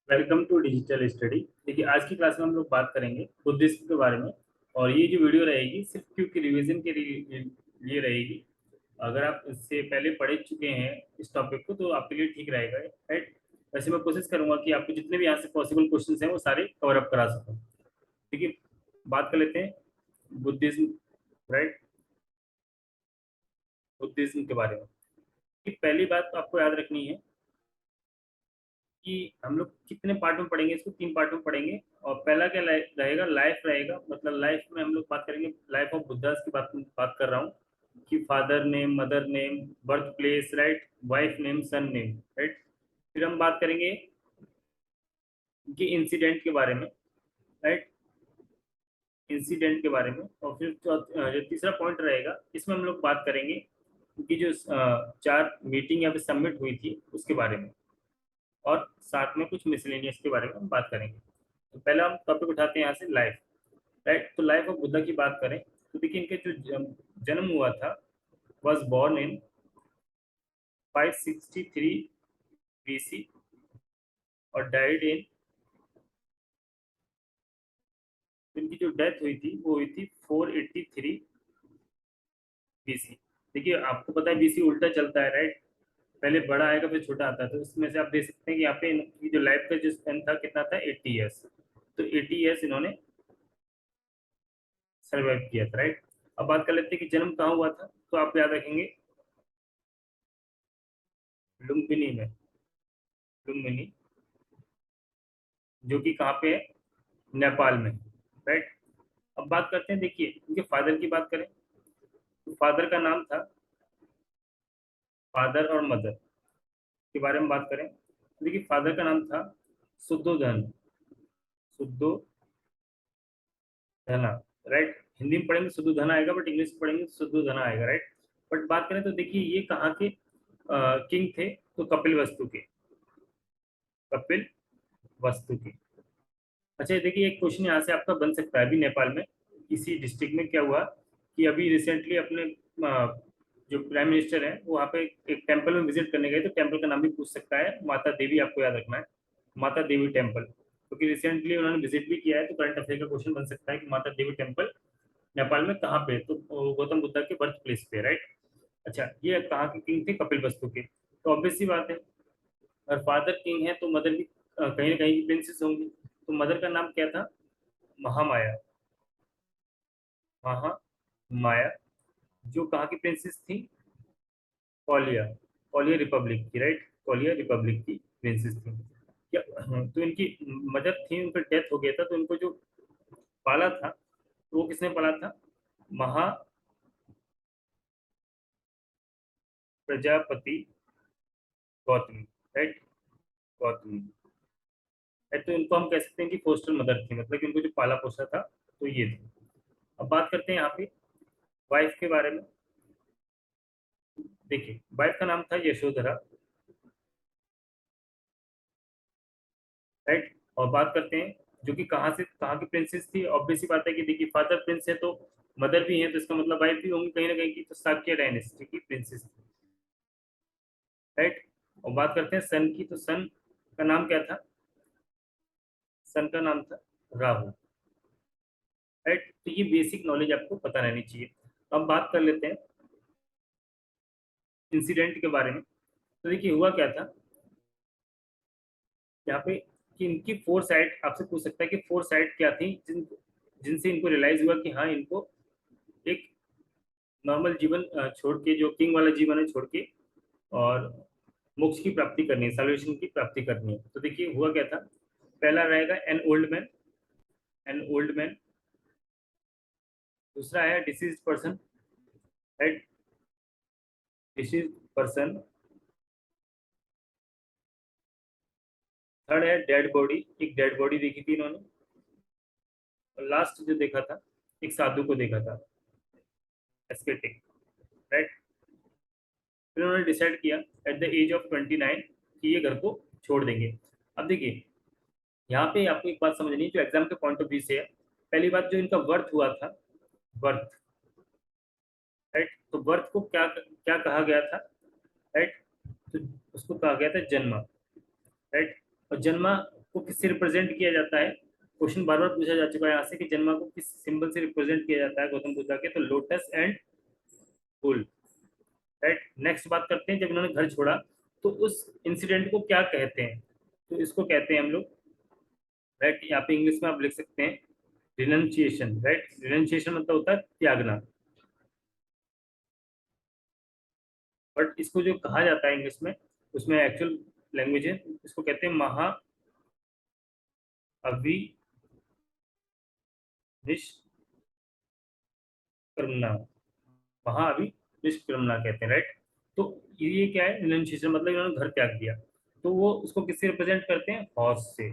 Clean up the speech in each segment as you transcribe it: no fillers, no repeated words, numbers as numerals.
Welcome to digital study. देखिए, आज की क्लास में हम लोग बात करेंगे बुद्धिज्म के बारे में। और ये जो वीडियो रहेगी सिर्फ क्यों की रिवीजन के लिए रहेगी। अगर आप इससे पहले पढ़ चुके हैं इस टॉपिक को तो आपके लिए ठीक रहेगा, राइट। वैसे मैं कोशिश करूंगा कि आपको जितने भी यहाँ से पॉसिबल क्वेश्चंस हैं वो सारे कवर अप करा सकूं। ठीक है, बात कर लेते हैं बुद्धिज्म, राइट। बुद्धिज्म के बारे में कि पहली बात तो आपको याद रखनी है कि हम लोग कितने पार्ट में पढ़ेंगे। इसको 3 पार्ट में पढ़ेंगे। और पहला क्या रहेगा, लाइफ रहेगा। मतलब लाइफ में हम लोग बात करेंगे लाइफ ऑफ बुद्धास की बात कर रहा हूँ कि father name, mother name, birth place, right, wife name, son name, right. फिर हम बात करेंगे कि इंसिडेंट के बारे में, राइट, इंसिडेंट के बारे में। और फिर जो तीसरा पॉइंट रहेगा इसमें हम लोग बात करेंगे कि जो 4 मीटिंग या फिर सबमिट हुई थी उसके बारे में। और साथ में कुछ मिसलेनियस के बारे में हम बात करेंगे। तो पहला हम टॉपिक उठाते हैं यहाँ से लाइफ, राइट। तो लाइफ ऑफ बुद्धा की बात करें तो देखिए इनके जो जन्म हुआ था, वॉज बॉर्न इन 563 BC और डाइड इन, इनकी जो डेथ हुई थी वो हुई थी 483 BC। देखिए आपको पता है BC उल्टा चलता है, राइट। पहले बड़ा आएगा फिर छोटा आता है। तो इसमें से आप देख सकते हैं कि यहाँ पे इनकी जो लाइफ का जो स्पेन था कितना था, 80 ईयर्स। तो 80 ईयर्स इन्होंने सर्वाइव किया था, राइट। अब बात कर लेते हैं कि जन्म कहाँ हुआ था। तो आप याद रखेंगे लुम्बिनी में, लुम्बिनी, जो कि कहाँ पे है, नेपाल में, राइट। अब बात करते हैं, देखिए उनके फादर की बात करें तो फादर का नाम था, फादर और मदर के बारे में बात करें तो देखिए फादर का नाम था शुद्धोधन, शुद्धोधना, राइट। हिंदी में पढ़ेंगे शुद्धोधन आएगा, बट इंग्लिश में पढ़ेंगे तो शुद्धोधना आएगा, राइट। बट बात करें तो देखिए ये कहाँ के किंग थे, तो कपिल वस्तु के, कपिल वस्तु के। अच्छा देखिए एक क्वेश्चन यहाँ से आपका बन सकता है। अभी नेपाल में किसी डिस्ट्रिक्ट में क्या हुआ कि अभी रिसेंटली अपने जो प्राइम मिनिस्टर है वो वहाँ पे एक टेम्पल में विजिट करने गए। तो टेम्पल का नाम भी पूछ सकता है, माता देवी, आपको याद रखना है, माता देवी टेम्पल। क्योंकि रिसेंटली उन्होंने विजिट भी किया है। तो करंट अफेयर का क्वेश्चन बन सकता है कि माता देवी टेम्पल नेपाल में कहाँ पे, तो गौतम बुद्धा के बर्थ प्लेस पे, राइट। अच्छा ये कहाँ के किंग थे, कपिल वस्तु के। तो ऑब्वियस सी बात है, और फादर किंग है तो मदर भी कहीं ना कहीं की प्रिंसेस होंगी। तो मदर का नाम क्या था, महामाया, महामाया, जो कहाँ की प्रिंसेस थी, कोलिया, कोलिया रिपब्लिक की, राइट, कोलिया रिपब्लिक की प्रिंसेस थी क्या। तो इनकी मदर थी, उनका डेथ हो गया था। तो इनको जो पाला था तो वो किसने पाला था, महा प्रजापति गौतमी, राइट, गौतमी। तो इनको हम कह सकते हैं कि फोस्टर मदर थी, मतलब कि उनको जो पाला पोसा था तो ये थी। अब बात करते हैं यहाँ पे वाइफ के बारे में। देखिए वाइफ का नाम था यशोधरा, राइट। और बात करते हैं जो कि कहाँ से कहाँ की प्रिंसेस थी। ऑब्वियस सी बात है कि देखिए फादर प्रिंस है तो मदर भी है, तो इसका मतलब वाइफ भी होंगी कहीं ना कहीं की। तो साक्य डायनेस्टी की प्रिंसेस थी, राइट। और बात करते हैं सन की। तो सन का नाम क्या था, सन का नाम था राहु, राइट। तो ये बेसिक नॉलेज आपको पता रहनी चाहिए। अब बात कर लेते हैं इंसिडेंट के बारे में। तो देखिए हुआ क्या था यहाँ पे कि इनकी 4 साइड आपसे पूछ सकता है कि 4 साइड क्या थी जिनसे इनको रियलाइज हुआ कि हाँ इनको एक नॉर्मल जीवन छोड़ के, जो किंग वाला जीवन है छोड़ के, और मोक्ष की प्राप्ति करनी है, सॉल्यूशन की प्राप्ति करनी है। तो देखिए हुआ क्या था, पहला रहेगा an old man, an old man. दूसरा है disease person, right, disease person. Third है डेड बॉडी, एक डेड बॉडी देखी थी इन्होंने। और लास्ट जो देखा था, एक साधु को देखा था, एस्केटिक, राइट। फिर उन्होंने डिसाइड किया एट द एज ऑफ 29 कि ये घर को छोड़ देंगे। अब देखिए यहाँ पे आपको एक बात समझनी है जो एग्जाम के पॉइंट ऑफ व्यू से है। पहली बात, जो इनका वर्थ हुआ था, वर्थ, राइट। तो वर्थ को क्या क्या कहा गया था, राइट। तो उसको कहा गया था जन्म, राइट। और जन्म को किससे रिप्रेजेंट किया जाता है? क्वेश्चन बार बार पूछा जा चुका है यहाँ से कि जन्मा को किस सिंबल से रिप्रेजेंट किया जाता है गौतम बुद्धा के, तो लोटस एंड फूल, राइट। नेक्स्ट बात करते हैं, जब इन्होंने घर छोड़ा तो उस इंसिडेंट को क्या कहते हैं? तो इसको कहते हैं हम लोग, राइट, यहाँ पे इंग्लिश में आप लिख सकते हैं रिनंसिएशन, राइट। रिनंसिएशन मतलब होता है त्यागना, बट इसको जो कहा जाता है इंग्लिश में, उसमें एक्चुअल लैंग्वेज है, इसको कहते हैं महा अभिनिष्क्रमना, महाअभिनिष्क्रमना कहते हैं, राइट। तो ये क्या है, रिनंसिएशन मतलब इन्होंने घर त्याग दिया। तो वो उसको किससे रिप्रेजेंट करते हैं? हॉर्स से,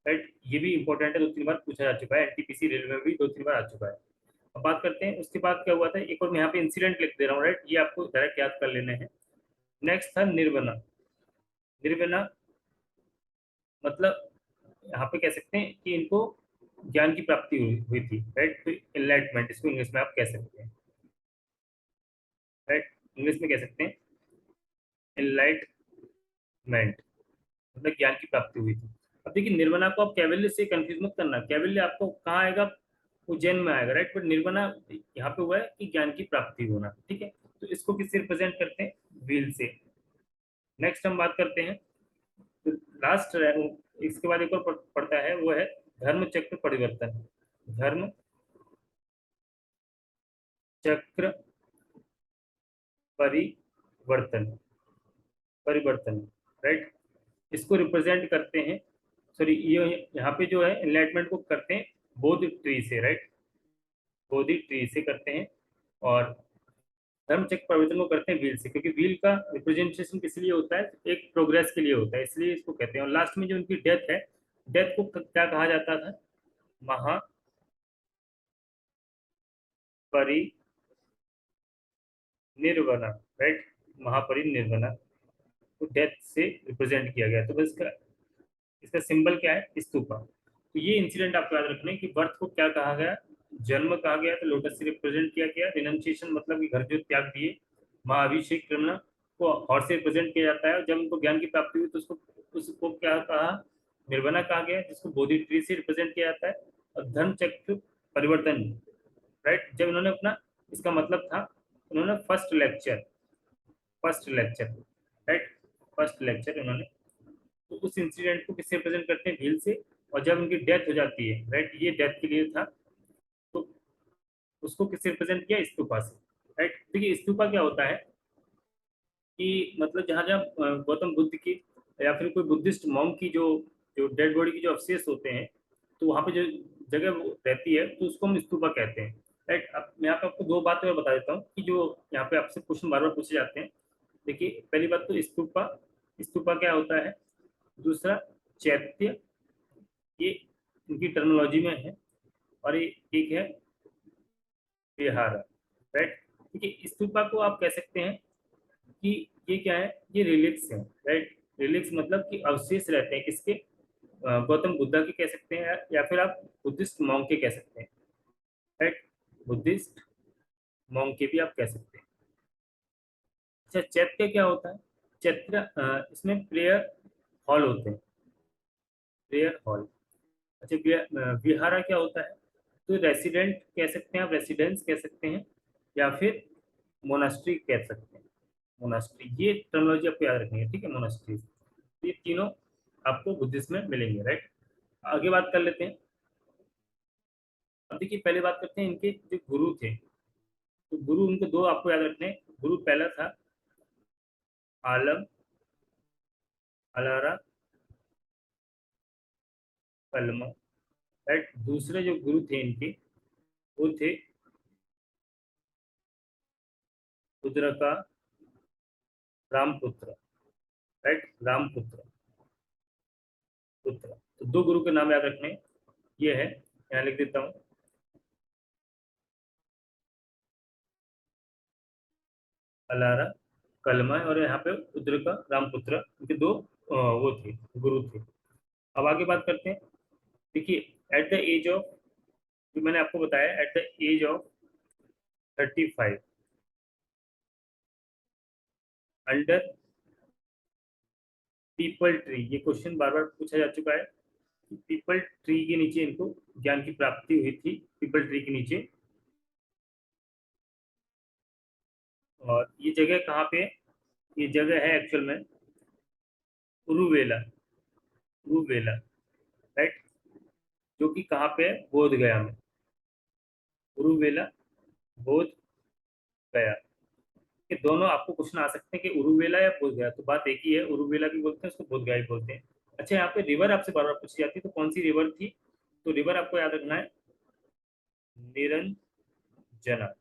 राइट। ये भी इंपॉर्टेंट है, दो तीन बार पूछा जा चुका है, एनटीपीसी रेलवे में भी दो तीन बार आ चुका है। अब बात करते हैं उसके बाद क्या हुआ था, एक और मैं यहाँ पे इंसिडेंट लिख दे रहा हूँ, राइट, ये आपको डायरेक्ट याद कर लेने हैं। नेक्स्ट था निर्वना। निर्वना मतलब यहाँ पे कह सकते हैं कि इनको ज्ञान की प्राप्ति हुई थी, राइट। तो एनलाइटमेंट इसको इंग्लिश में आप कह सकते हैं, राइट। इंग्लिश में कह सकते हैं एनलाइटमेंट, मतलब ज्ञान की प्राप्ति हुई थी। अब देखिए निर्वना को आप कैवल्य से कंफ्यूज मत करना, कैवल्य आपको कहाँ आएगा? उज्जैन में आएगा, राइट। बट निर्वना यहाँ पे हुआ है कि ज्ञान की प्राप्ति होना, ठीक है। तो इसको किससे रिप्रेजेंट करते हैं? व्हील से। नेक्स्ट हम बात करते हैं, तो लास्ट इसके बाद एक और पड़ता है, वो है धर्म चक्र परिवर्तन। धर्म चक्र परिवर्तन, परिवर्तन, राइट। इसको रिप्रेजेंट करते हैं, सॉरी ये यहाँ पे जो है एनलाइटमेंट को करते हैं बोधि ट्री से, राइट। बोधि ट्री से करते हैं। और धर्म चक्र परिवर्तन को करते हैं व्हील से, क्योंकि व्हील का रिप्रेजेंटेशन किस लिए होता है? एक प्रोग्रेस के लिए होता है, इसलिए इसको कहते हैं। और लास्ट में जो उनकी डेथ है, डेथ को क्या कहा जाता था? महापरिनिर्वाणा, राइट। महापरिनिर्वाणा को डेथ से रिप्रेजेंट किया गया। तो बस इसका इसका सिंबल क्या है? स्तूपा। तो ये इंसिडेंट आपको याद रखना है कि बर्थ को क्या कहा गया? जन्म कहा गया, तो लोटस से रिप्रेजेंट किया गया। रिनंसिएशन मतलब कि घर जो त्याग दिए। महाअभिषेक करना को हॉर्स से रिप्रेजेंट किया जाता है। जब उनको ज्ञान की प्राप्ति हुई तो उसको क्या कहा? निर्वना कहा गया, जिसको बोधि ट्री से रिप्रेजेंट किया जाता है। और धर्म चक्र परिवर्तन, राइट, जब इन्होंने अपना, इसका मतलब था उन्होंने first lecture, right, first lecture उन्होंने, तो उस इंसिडेंट को किससे रिप्रेजेंट करते हैं? व्हील से। और जब उनकी डेथ हो जाती है, राइट, ये डेथ के लिए था, तो उसको किससे रिप्रेजेंट किया? स्तूपा से, राइट। देखिए स्तूपा क्या होता है कि मतलब जहाँ जहाँ गौतम बुद्ध की या फिर कोई बुद्धिस्ट मॉन्क की जो जो डेड बॉडी के जो अवशेष होते हैं, तो वहाँ पे जो जगह वो रहती है, तो उसको हम स्तूपा कहते हैं, राइट। अब मैं यहाँ पे आपको दो बातें और बता देता हूँ कि जो यहाँ पे आपसे क्वेश्चन बार बार पूछे जाते हैं। देखिए पहली बात तो स्तूपा, स्तूपा क्या होता है? दूसरा चैत्य, ये इनकी टर्मिनोलॉजी में है। और ये एक है विहार, राइट। देखिए स्तूपा को आप कह सकते हैं कि ये क्या है? ये रिलिक्स है, राइट। रिलिक्स मतलब कि अवशेष रहते हैं किसके? गौतम बुद्धा के कह सकते हैं, या फिर आप बुद्धिस्ट मॉन्क के कह सकते हैं, राइट। बुद्धिस्ट मॉन्क के भी आप कह सकते हैं। अच्छा चैत्य क्या होता है? चैत्य इसमें प्रेयर हॉल होते हैं, प्रेयर हॉल। अच्छा विहारा क्या होता है? तो रेसिडेंट कह सकते हैं आप, रेसिडेंस कह सकते हैं, या फिर मोनास्ट्री कह सकते हैं। मोनास्ट्री, ये टर्मिनोलॉजी आपको याद रखनी है, ठीक है। मोनास्ट्री, ये तीनों आपको बुद्धिज्म में मिलेंगे, राइट। आगे बात कर लेते हैं। अब देखिए पहले बात करते हैं इनके जो गुरु थे। तो गुरु उनको दो आपको याद रखने हैं। गुरु पहला था आलम अलारा कलमा, राइट। दूसरे जो गुरु थे इनके, वो थे रुद्रका रामपुत्र, राइट, रामपुत्र पुत्र। तो दो गुरु के नाम याद रखने हैं। ये है, यहाँ लिख देता हूँ, अलारा कलमा, और यहाँ पे रुद्र का रामपुत्र, इनके दो वो थे, गुरु थे। अब आगे बात करते हैं। देखिए एट द एज ऑफ, जो मैंने आपको बताया, at the age of 35, under peepal tree, ये क्वेश्चन बार बार पूछा जा चुका है। पीपल ट्री के नीचे इनको ज्ञान की प्राप्ति हुई थी, पीपल ट्री के नीचे। और ये जगह कहाँ पे है? ये जगह है एक्चुअल में उरुवेला, उरुवेला, राइट, जो कि कहाँ पे है? बोध गया में। उरुवेला, बोध गया। ये दोनों आपको क्वेश्चन आ सकते हैं कि उरुवेला या बोध गया, तो बात एक ही है, उरुवेला भी बोलते हैं उसको, बोध गया भी बोलते हैं। अच्छा, यहाँ पे रिवर आपसे बार बार पूछी जाती है, तो कौन सी रिवर थी? तो रिवर आपको याद रखना है निरंजना,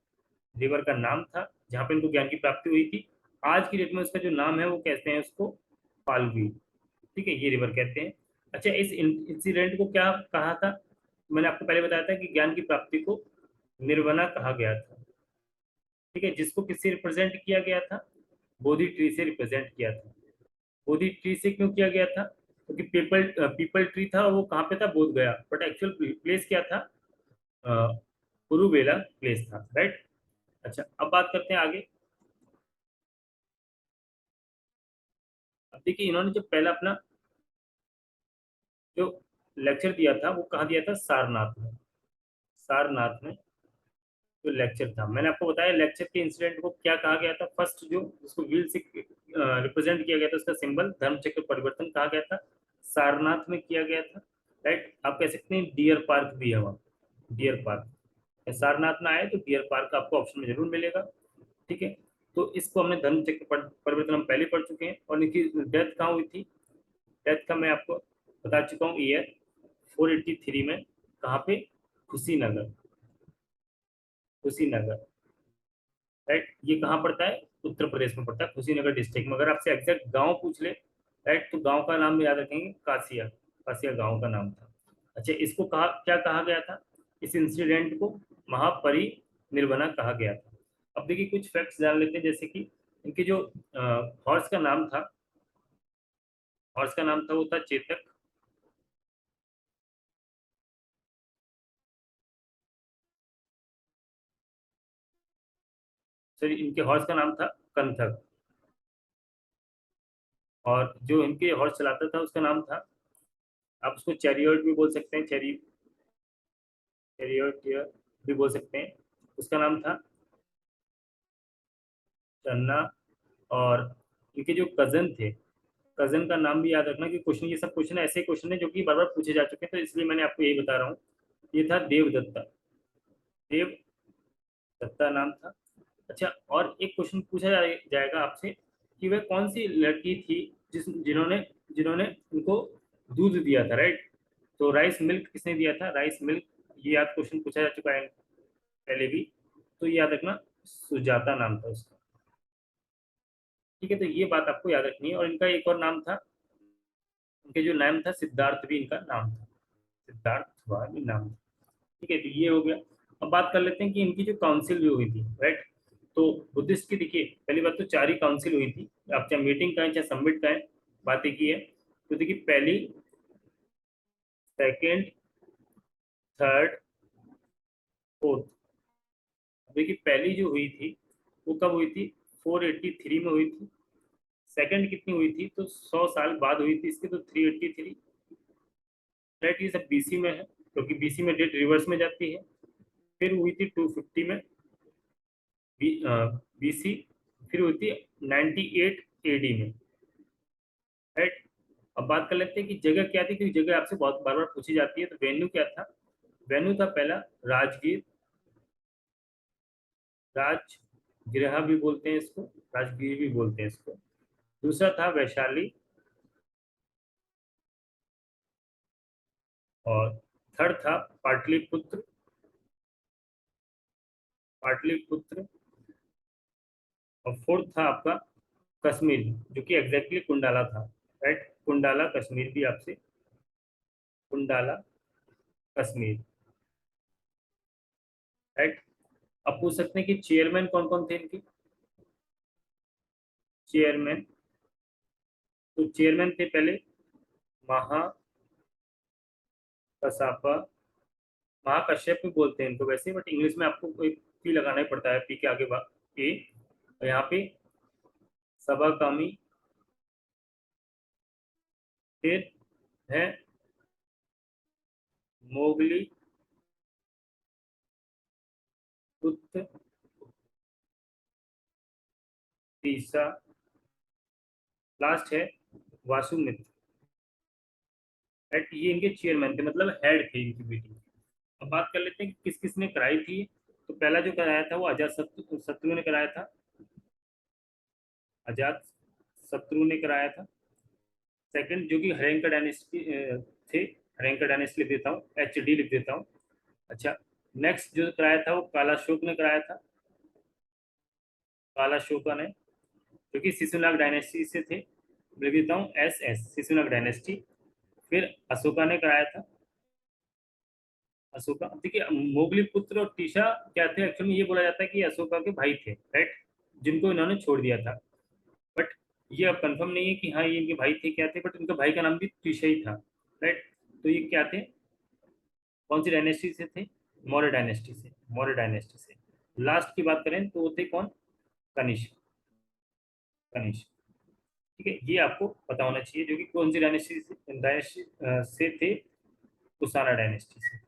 रिवर का नाम था जहाँ पे इनको ज्ञान की प्राप्ति हुई थी। आज की डेट में उसका जो नाम है वो कहते हैं उसको फाल्गुनी। ठीक है, ये रिवर कहते हैं। अच्छा, इस इंसिडेंट को क्या कहा था? मैंने आपको पहले बताया था कि ज्ञान की प्राप्ति को निर्वना कहा गया था। ठीक है, जिसको किससे रिप्रेजेंट किया गया था? बोधि ट्री से रिप्रेजेंट किया था। बोधि ट्री से क्यों किया गया था? क्योंकि पीपल पीपल ट्री था वो कहाँ पे था? बोध गया, बट एक्चुअल प्लेस क्या था? कुरुबेला प्लेस था, राइट। अच्छा, अब बात करते हैं आगे। अब देखिए, इन्होंने जो पहला अपना जो लेक्चर दिया था वो कहाँ दिया था? सारनाथ में। सारनाथ में जो लेक्चर था, मैंने आपको बताया लेक्चर के इंसिडेंट को क्या कहा गया था। फर्स्ट जो उसको व्हील से रिप्रेजेंट किया गया था, उसका सिंबल धर्म चक्र परिवर्तन कहा गया था, सारनाथ में किया गया था, राइट। आप कह सकते हैं डियर पार्क भी है वहाँ, डियर पार्क। सारनाथ में आए तो डियर पार्क आपको ऑप्शन में जरूर मिलेगा। ठीक है, तो इसको हमने धर्म चक्र परिवर्तन हम पहले पढ़ चुके हैं। और इनकी डेथ कहाँ हुई थी? डेथ का मैं आपको बता चुका हूँ, ईयर 483 में। कहाँ पे? कुशीनगर, कुशीनगर, राइट। ये कहाँ पड़ता है? उत्तर प्रदेश में पड़ता है, कुशीनगर डिस्ट्रिक्ट में। अगर आपसे एग्जैक्ट गांव पूछ ले, राइट, तो गांव का नाम याद रखेंगे, कासिया, कासिया गांव का नाम था। अच्छा, इसको कहा क्या कहा गया था? इस इंसिडेंट को महापरिनिर्वाणा कहा गया था। अब देखिए कुछ फैक्ट्स जान लेते हैं, जैसे कि इनके जो हॉर्स का नाम था, हॉर्स का नाम था वो था चेतक। सॉरी, इनके हॉर्स का नाम था कंथक। और जो इनके हॉर्स चलाता था उसका नाम था, आप उसको चैरियट भी बोल सकते हैं, चैरियट भी बोल सकते हैं। उसका नाम था चन्ना। और इनके जो कजन थे, कजन का नाम भी याद रखना, कि क्वेश्चन, ये सब क्वेश्चन ऐसे क्वेश्चन है जो कि बार बार पूछे जा चुके हैं, तो इसलिए मैंने आपको यही बता रहा हूँ। ये था देवदत्ता, देवदत्ता नाम था। अच्छा, और एक क्वेश्चन पूछा जाएगा आपसे कि वह कौन सी लड़की थी जिन्होंने जिन्होंने उनको दूध दिया था, राइट। तो राइस मिल्क किसने दिया था? राइस मिल्क, ये याद क्वेश्चन पूछा जा चुका है पहले भी, तो ये याद रखना, सुजाता नाम था उसका। ठीक है, तो ये बात आपको याद रखनी है। और इनका एक और नाम था, इनके जो नाम था सिद्धार्थ भी इनका नाम था, सिद्धार्थ भी नाम था। ठीक है, तो ये हो गया। अब बात कर लेते हैं कि इनकी जो काउंसिल भी हुई थी, राइट। तो बुद्धिस्ट की देखिए, पहली बात तो 4 ही काउंसिल हुई थी। आप चाहे मीटिंग का है चाहे समिट का है, बात एक ही है। तो देखिए, पहली, सेकेंड, थर्ड, फोर्थ। देखिए, पहली जो हुई थी वो कब हुई थी? 483 में हुई थी। सेकंड कितनी हुई थी? तो 100 साल बाद हुई थी इसके, तो 383, राइट। ये सब बीसी में है, क्योंकि बीसी में डेट रिवर्स में जाती है। फिर हुई थी 250 में, बीसी। फिर हुई थी 98 एडी में, राइट। अब बात कर लेते हैं कि जगह क्या थी, क्योंकि जगह आपसे बहुत बार बार पूछी जाती है। तो वेन्यू क्या था? वेन्यू था पहला राजगीर, राजगृह भी बोलते हैं इसको, राजगीर भी बोलते हैं इसको। दूसरा था वैशाली, और थर्ड था पाटलिपुत्र, पाटलिपुत्र। और फोर्थ था आपका कश्मीर, जो कि एग्जैक्टली कुंडाला था, राइट। कुंडाला कश्मीर भी आपसे, कुंडाला कश्मीर, राइट। अब पूछ सकते हैं कि चेयरमैन कौन कौन थे इनके? चेयरमैन, तो चेयरमैन थे पहले महा कसापा, महाकश्यप भी बोलते हैं इनको वैसे, बट इंग्लिश में आपको एक पी लगाना ही पड़ता है, पी के आगे ए। और यहाँ पे सभाकामी, फिर है मोगली, पुत्र, तीसरा लास्ट है वासुमित्र। राइट, ये इनके चेयरमैन थे, मतलब हेड थे इनकी मीटिंग। अब बात कर लेते हैं कि किस किस ने कराई थी। तो पहला जो कराया था वो अजात शत्रु ने कराया था। अजात शत्रु ने कराया था। सेकंड जो कि हरेंका डायनेस्टी थे, हरेंका डायनेस्टी लिख देता हूँ, एच डी लिख देता हूँ। अच्छा, नेक्स्ट जो कराया था वो कालाशोक ने कराया था। कालाशोका ने, जो कि शिशुनाग डायनेस्टी से थे, लिख देता हूँ एस एस, शिशुनाग डायनेस्टी। फिर अशोका ने कराया था। अशोका, देखिए मोगली पुत्र और टीशा क्या थे, एक्चुअली ये बोला जाता है कि अशोका के भाई थे, राइट, जिनको इन्होंने छोड़ दिया था। बट ये अब कंफर्म नहीं है कि हाँ ये इनके भाई थे क्या थे, बट उनका भाई का नाम भी टीशा ही था। राइट, तो ये क्या थे, कौन सी डायनेस्टी से थे, मौर्य डायनेस्टी से, मौर्य डायनेस्टी से। लास्ट की बात करें तो वो थे कौन, कनिष्क, कनिष्क। ठीक है, ये आपको पता होना चाहिए, जो कि कौन सी डायनेस्टी से थे, कुशाना डायनेस्टी से।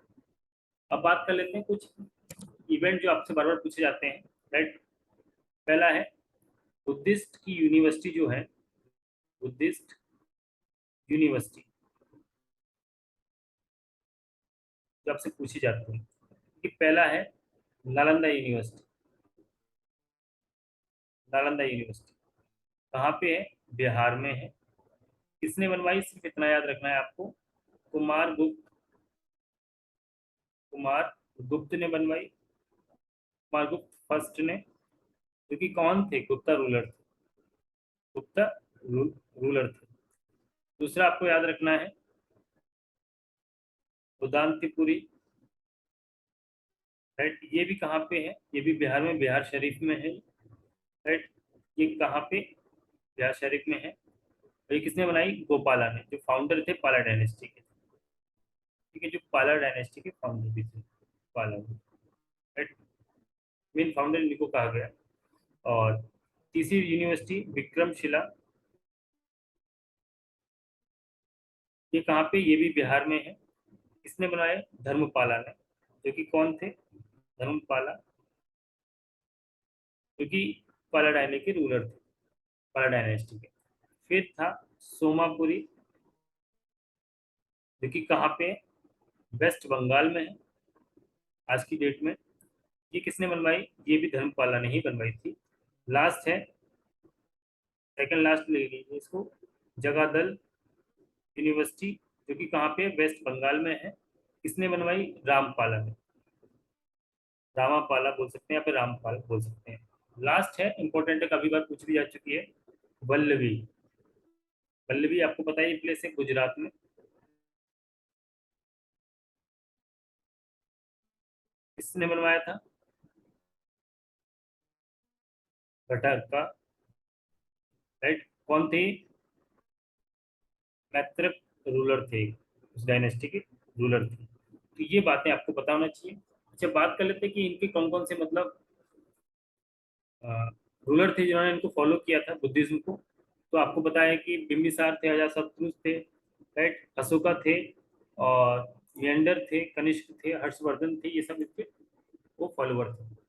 अब बात कर लेते हैं कुछ इवेंट जो आपसे बार बार पूछे जाते हैं। राइट, पहला है बुद्धिस्ट की यूनिवर्सिटी जो है, बुद्धिस्ट यूनिवर्सिटी जो आपसे पूछी जाती है, कि पहला है नालंदा यूनिवर्सिटी। नालंदा यूनिवर्सिटी कहाँ पे है, बिहार में है। किसने बनवाई, सिर्फ इतना याद रखना है आपको, कुमार गुप्त, कुमार गुप्त ने बनवाई। कुमार गुप्त फर्स्ट ने, जो कि कौन थे, गुप्ता रूलर थे, गुप्ता रूलर थे। दूसरा आपको याद रखना है उदांतीपुरी। राइट, ये भी कहाँ पे है, ये भी बिहार में, बिहार शरीफ में है। राइट, ये कहाँ पे, बिहार शरीफ में है। और ये किसने बनाई, गोपाला ने, जो फाउंडर थे पाला डायनेस्टी के। ठीक है, जो पाला डायनेस्टी के फाउंडर भी थे, पाला। राइट, मेन फाउंडर इनको कहा गया। और तीसरी यूनिवर्सिटी विक्रमशिला, ये कहाँ पे, ये भी बिहार में है। किसने बनाए, धर्मपाला ने, जो कि कौन थे, धर्मपाला, जो कि पाला डायने के रूलर थे, पाला डायनेस्टी के। फिर था सोमापुरी, जो कि कहाँ पे, वेस्ट बंगाल में है आज की डेट में। ये किसने बनवाई, ये भी धर्मपाला ने ही बनवाई थी। लास्ट है, सेकंड लास्ट ले लीजिए इसको, जगादल यूनिवर्सिटी, जो कि कहाँ पे, वेस्ट बंगाल में है। किसने बनवाई, रामपाला ने, रामापाला बोल सकते हैं या फिर रामपाल बोल सकते हैं। लास्ट है, इंपॉर्टेंट है, काफी बार पूछ भी जा चुकी है, वल्लभी। वल्लभी आपको पता है ये प्लेस है गुजरात में। किसने बनवाया था, घटाका। राइट, कौन थे, मैत्रक रूलर थे, उस डायनेस्टी के रूलर थे। तो ये बातें आपको पता होना चाहिए। अच्छा, बात कर लेते हैं कि इनके कौन कौन से मतलब रूलर थे जिन्होंने इनको फॉलो किया था बुद्धिज्म को। तो आपको पता है कि बिम्बिसार थे, अजातशत्रु थे, राइट, अशोका थे, और लिएंडर थे, कनिष्क थे, हर्षवर्धन थे, ये सब इसके वो फॉलोवर थे।